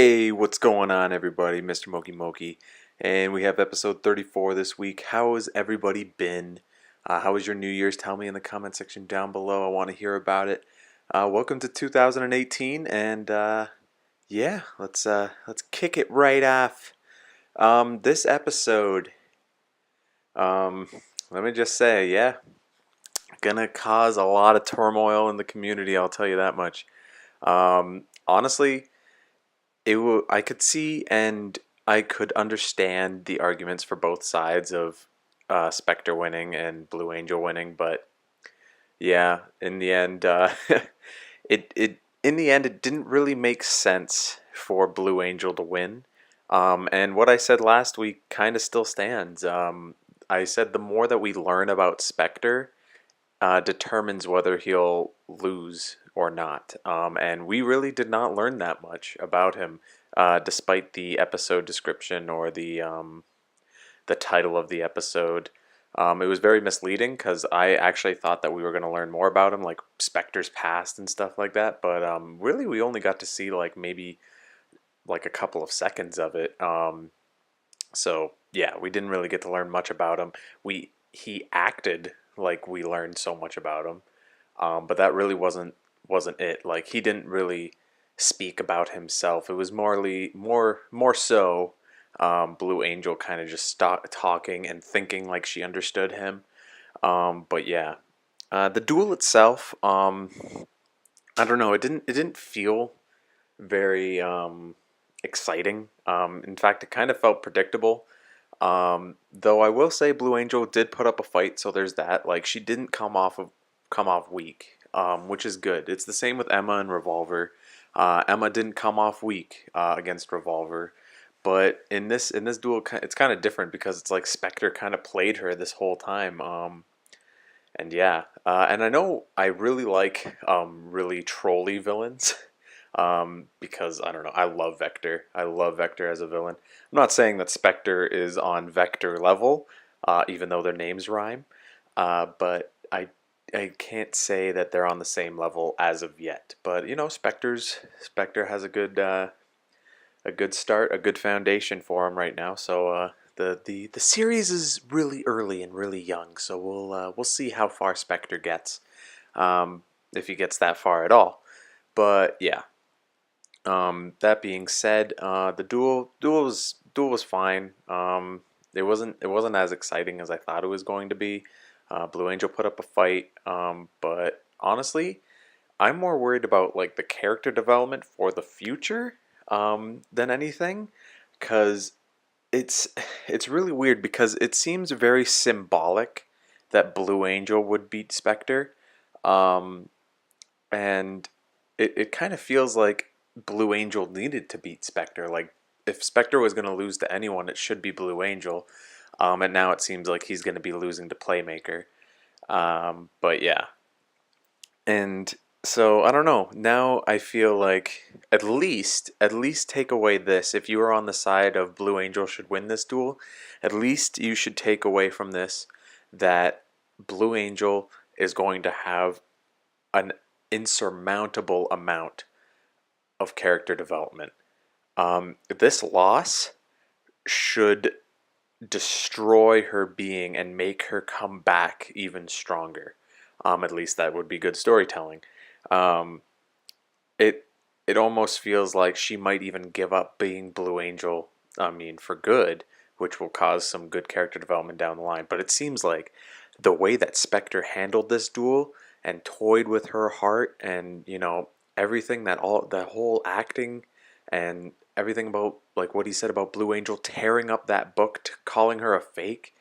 Hey, what's going on, everybody? Mr. Moki Moki, and we have episode 34 this week. How has everybody been? How was your New Year's? Tell me in the comment section down below. I want to hear about it. Welcome to 2018, and yeah, let's kick it right off. This episode, um, let me just say, yeah, gonna cause a lot of turmoil in the community. I'll tell you that much. Honestly. I could see and I could understand the arguments for both sides of Spectre winning and Blue Angel winning, but yeah, in the end, it didn't really make sense for Blue Angel to win. And what I said last week kind of still stands. I said the more that we learn about Spectre, determines whether he'll lose or not. And we really did not learn that much about him, despite the episode description or the title of the episode. It was very misleading because I actually thought that we were going to learn more about him, like Spectre's past and stuff like that. But really, we only got to see like maybe like a couple of seconds of it. So yeah, we didn't really get to learn much about him. He acted like we learned so much about him, but that really wasn't it. Like he didn't really speak about himself. It was more so Blue Angel kind of just stopped talking and thinking like she understood him. But yeah, the duel itself, I don't know. It didn't feel very exciting. In fact, it kind of felt predictable. Though I will say Blue Angel did put up a fight, so there's that. Like she didn't come off weak, which is good. It's the same with Emma and Revolver. Emma didn't come off weak against Revolver, but in this duel, it's kind of different because it's like Spectre kind of played her this whole time. And yeah, and I know I really like really trolly villains. Because I don't know, I love Vector. I love Vector as a villain. I'm not saying that Spectre is on Vector level, even though their names rhyme, but I can't say that they're on the same level as of yet. But you know, Spectre has a good start, a good foundation for him right now. So the series is really early and really young. So we'll see how far Spectre gets, if he gets that far at all. But yeah, that being said, the duel was fine. It wasn't as exciting as I thought it was going to be. Blue Angel put up a fight, but honestly, I'm more worried about like the character development for the future than anything, because it's it's really weird because it seems very symbolic that Blue Angel would beat Spectre, um, and it kind of feels like Blue Angel needed to beat Spectre. Like if Spectre was going to lose to anyone, it should be Blue Angel. And now it seems like he's going to be losing to Playmaker. But yeah, and so I don't know. Now I feel like at least take away this. If you are on the side of Blue Angel should win this duel, at least you should take away from this that Blue Angel is going to have an insurmountable amount of character development. This loss should destroy her being and make her come back even stronger. At least that would be good storytelling. Um, it it almost feels like she might even give up being Blue Angel. I mean, for good, which will cause some good character development down the line. But it seems like the way that Spectre handled this duel and toyed with her heart, and you know everything that all the whole acting and everything about like what he said about Blue Angel tearing up that book, calling her a fake.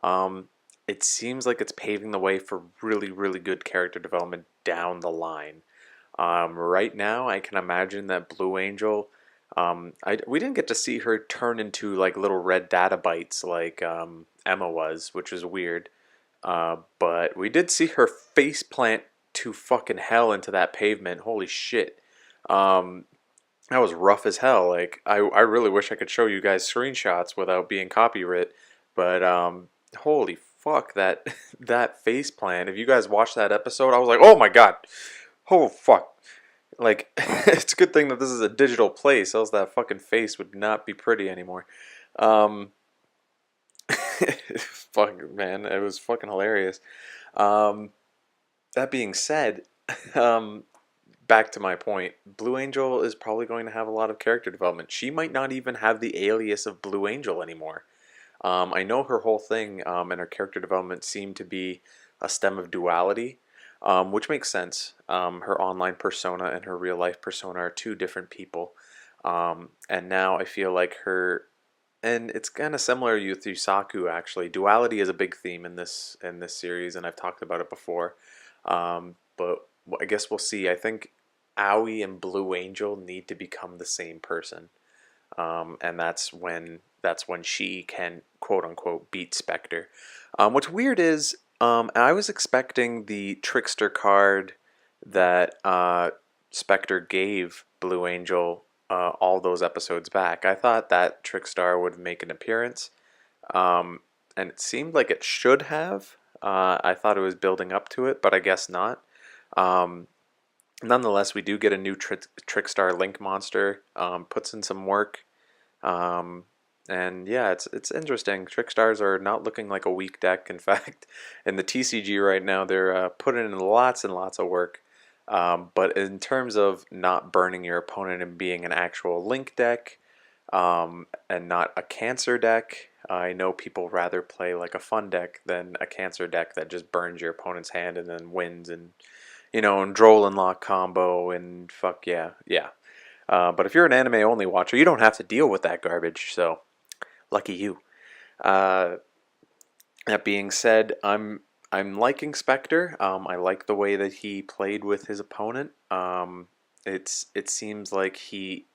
Um, it seems like it's paving the way for really good character development down the line. Right now, I can imagine that Blue Angel. We didn't get to see her turn into like little red data bites like Emma was, which is weird. But we did see her face plant to fucking hell into that pavement. Holy shit. Um, that was rough as hell. Like I really wish I could show you guys screenshots without being copyright. But holy fuck that that face plant. If you guys watched that episode, I was like, oh my god. Oh fuck. Like, it's a good thing that this is a digital place, else that fucking face would not be pretty anymore. Um, fuck, man, it was fucking hilarious. Um, that being said, um, back to my point, Blue Angel is probably going to have a lot of character development. She might not even have the alias of Blue Angel anymore. I know her whole thing and her character development seemed to be a stem of duality, which makes sense. Her online persona and her real life persona are two different people. And now I feel like her, and it's kind of similar with Yusaku actually. Duality is a big theme in this series, and I've talked about it before. But I guess we'll see. I think Aoi and Blue Angel need to become the same person, and that's when she can quote unquote beat Spectre. What's weird is I was expecting the Trickster card that Spectre gave Blue Angel all those episodes back. I thought that Trickstar would make an appearance, and it seemed like it should have. I thought it was building up to it, but I guess not. Um, Nonetheless, we do get a new Trickstar Link monster. Puts in some work. Um, and yeah, it's interesting. Trickstars are not looking like a weak deck. In fact, in the TCG right now, they're putting in lots and lots of work. But in terms of not burning your opponent and being an actual link deck, and not a cancer deck, I know people rather play like a fun deck than a cancer deck that just burns your opponent's hand and then wins and and Droll and Lock combo and fuck yeah, yeah. But if you're an anime only watcher, you don't have to deal with that garbage. So lucky you. Uh, that being said, I'm liking Spectre. I like the way that he played with his opponent. It seems like he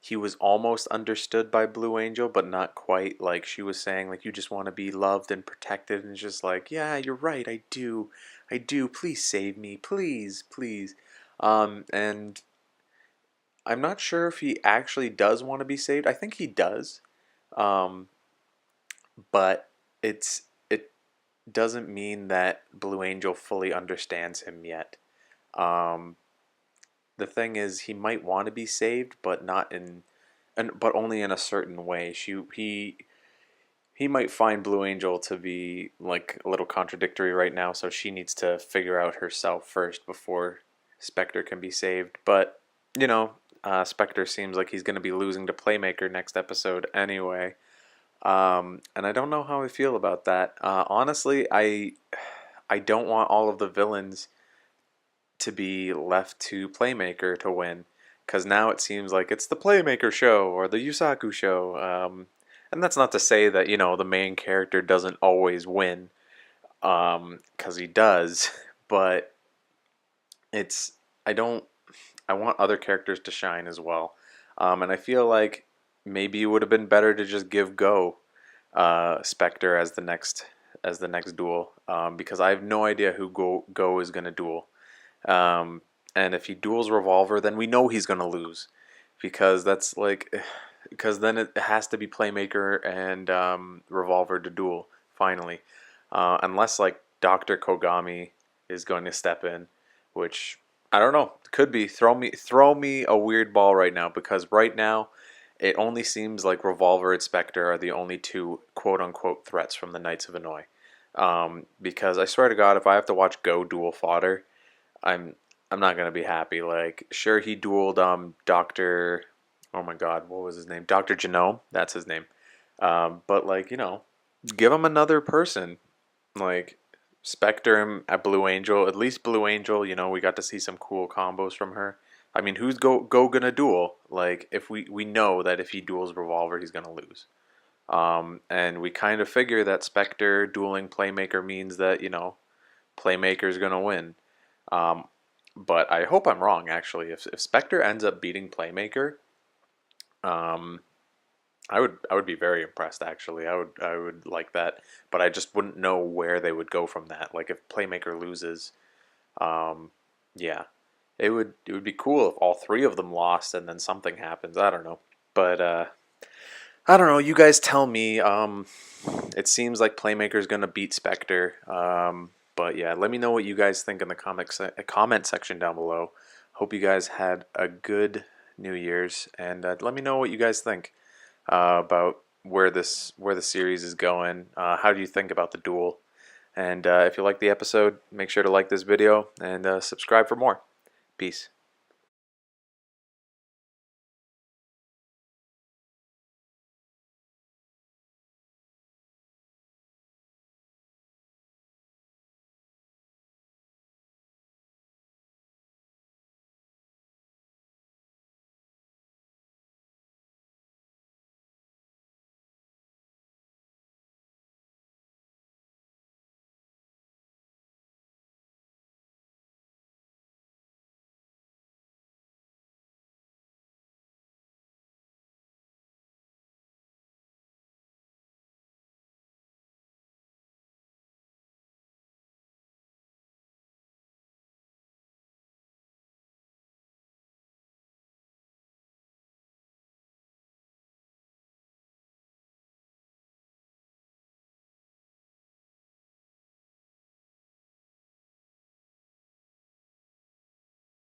was almost understood by Blue Angel, but not quite. Like she was saying, like you just want to be loved and protected, and it's just like, yeah, you're right, I do. Please save me, please, please. And I'm not sure if he actually does want to be saved. I think he does, um, but it doesn't mean that Blue Angel fully understands him yet. Um, the thing is, he might want to be saved, but not in, and but only in a certain way. He might find Blue Angel to be like a little contradictory right now, so she needs to figure out herself first before Spectre can be saved. But you know, Spectre seems like he's going to be losing to Playmaker next episode anyway. And I don't know how I feel about that. Honestly, I don't want all of the villains to be left to Playmaker to win, because now it seems like it's the Playmaker show or the Yusaku show. And that's not to say that the main character doesn't always win, because he does, but it's I don't I want other characters to shine as well. And I feel like maybe it would have been better to just give Go Spectre as the next duel, because I have no idea who Go is gonna duel. And if he duels Revolver, then we know he's gonna lose, because that's like because then it has to be Playmaker and Revolver to duel finally, unless like Doctor Kogami is going to step in, which I don't know. Could be. Throw me a weird ball right now, because right now it only seems like Revolver and Spectre are the only two quote unquote threats from the Knights of Annoy. Because I swear to God, if I have to watch Go duel fodder, I'm I'm not gonna be happy. Like, sure, he dueled Doctor. Oh my God, what was his name? Doctor Genome. That's his name. But like give him another person. Like Spectre and at Blue Angel, at least Blue Angel, we got to see some cool combos from her. I mean, who's go gonna duel? Like, if we know that if he duels Revolver, he's gonna lose. And we kind of figure that Spectre dueling Playmaker means that Playmaker's gonna win. Um, but I hope I'm wrong. Actually, if Spectre ends up beating Playmaker, um, I would be very impressed. Actually, I would like that, but I just wouldn't know where they would go from that. Like if Playmaker loses, um, yeah, it would be cool if all three of them lost and then something happens. I don't know, but I don't know. You guys tell me. It seems like Playmaker's gonna beat Spectre. But yeah, let me know what you guys think in the comment section down below. Hope you guys had a good New Year's, and let me know what you guys think about where the series is going. How do you think about the duel? And if you like the episode, make sure to like this video and subscribe for more. Peace.